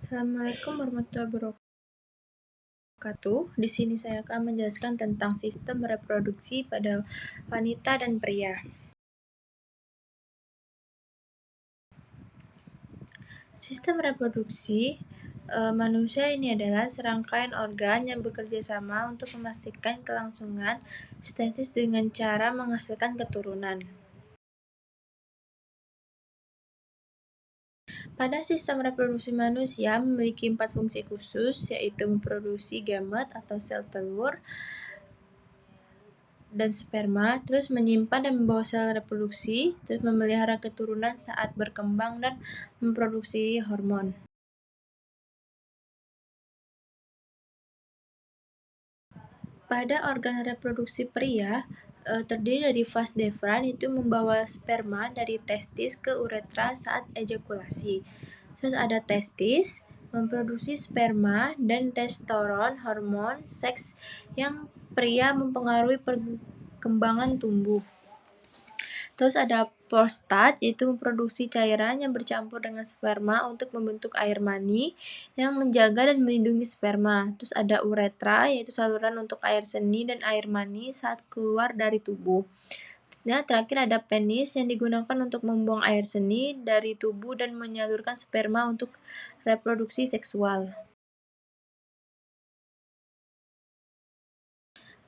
Assalamualaikum warahmatullahi wabarakatuh. Di sini saya akan menjelaskan tentang sistem reproduksi pada wanita dan pria. Sistem reproduksi manusia ini adalah serangkaian organ yang bekerja sama untuk memastikan kelangsungan statis dengan cara menghasilkan keturunan. Pada sistem reproduksi manusia memiliki 4 fungsi khusus, yaitu memproduksi gamet atau sel telur dan sperma, terus menyimpan dan membawa sel reproduksi, terus memelihara keturunan saat berkembang dan memproduksi hormon. Pada organ reproduksi pria, terdiri dari vas deferens, itu membawa sperma dari testis ke uretra saat ejakulasi. Terus ada testis, memproduksi sperma, dan testosteron, hormon seks yang pria mempengaruhi perkembangan tumbuh. Terus ada prostat, yaitu memproduksi cairan yang bercampur dengan sperma untuk membentuk air mani yang menjaga dan melindungi sperma. Terus ada uretra, yaitu saluran untuk air seni dan air mani saat keluar dari tubuh. Nah, terakhir ada penis yang digunakan untuk membuang air seni dari tubuh dan menyalurkan sperma untuk reproduksi seksual.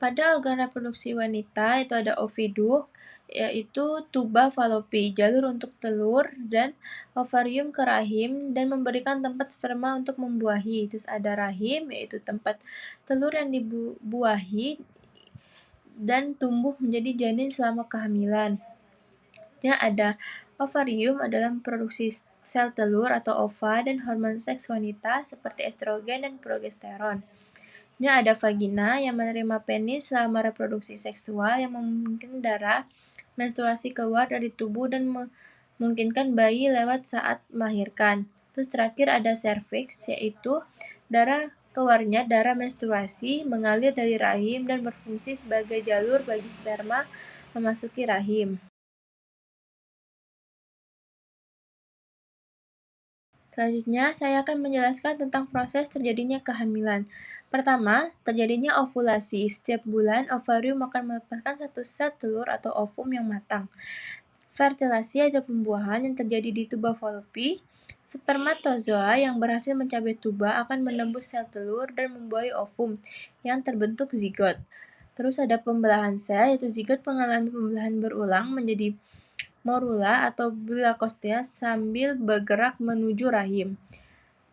Pada organ reproduksi wanita itu ada oviduk, yaitu tuba falopi, jalur untuk telur, dan ovarium ke rahim dan memberikan tempat sperma untuk membuahi. Terus ada rahim, yaitu tempat telur yang dibuahi dan tumbuh menjadi janin selama kehamilan. Ya, ada ovarium adalah memproduksi sel telur atau ova dan hormon seks wanita seperti estrogen dan progesteron. Ada vagina yang menerima penis selama reproduksi seksual yang memungkinkan darah menstruasi keluar dari tubuh dan memungkinkan bayi lewat saat melahirkan. Terus terakhir ada serviks, yaitu keluarnya darah menstruasi mengalir dari rahim dan berfungsi sebagai jalur bagi sperma memasuki rahim. Selanjutnya, saya akan menjelaskan tentang proses terjadinya kehamilan. Pertama, terjadinya ovulasi. Setiap bulan, ovarium akan melepaskan satu sel telur atau ovum yang matang. Fertilasi atau pembuahan yang terjadi di tuba falopi. Spermatozoa yang berhasil mencapai tuba akan menembus sel telur dan membuahi ovum yang terbentuk zigot. Terus ada pembelahan sel, yaitu zigot mengalami pembelahan berulang menjadi morula atau bilakostea sambil bergerak menuju rahim.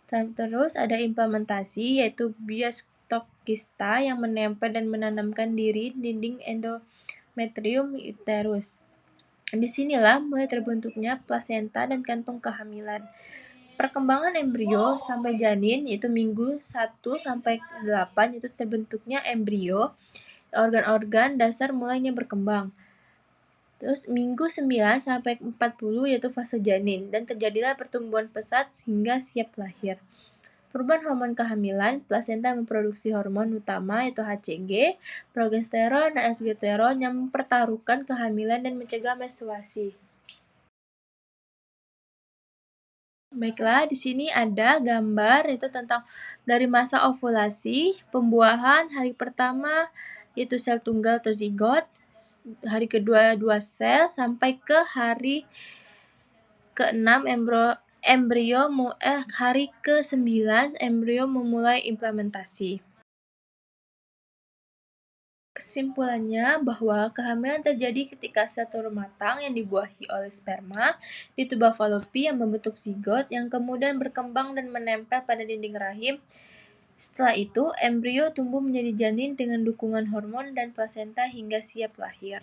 Terus ada implementasi, yaitu biastokista yang menempel dan menanamkan diri dinding endometrium uterus. Disinilah mulai terbentuknya plasenta dan kantung kehamilan. Perkembangan embrio sampai janin, yaitu minggu 1 sampai 8, itu terbentuknya embrio. Organ-organ dasar mulainya berkembang. Terus minggu 9 sampai 40 yaitu fase janin dan terjadilah pertumbuhan pesat hingga siap lahir. Perubahan hormon kehamilan, plasenta memproduksi hormon utama yaitu HCG, progesteron, dan esgeteron yang mempertaruhkan kehamilan dan mencegah menstruasi. Baiklah, di sini ada gambar itu tentang dari masa ovulasi, pembuahan, hari pertama yaitu sel tunggal atau zigot, hari kedua 2 sel sampai ke hari ke-6 hari ke-9 embrio memulai implementasi. Kesimpulannya bahwa kehamilan terjadi ketika sel telur matang yang dibuahi oleh sperma di tuba falopi yang membentuk zigot yang kemudian berkembang dan menempel pada dinding rahim. Setelah itu, embrio tumbuh menjadi janin dengan dukungan hormon dan plasenta hingga siap lahir.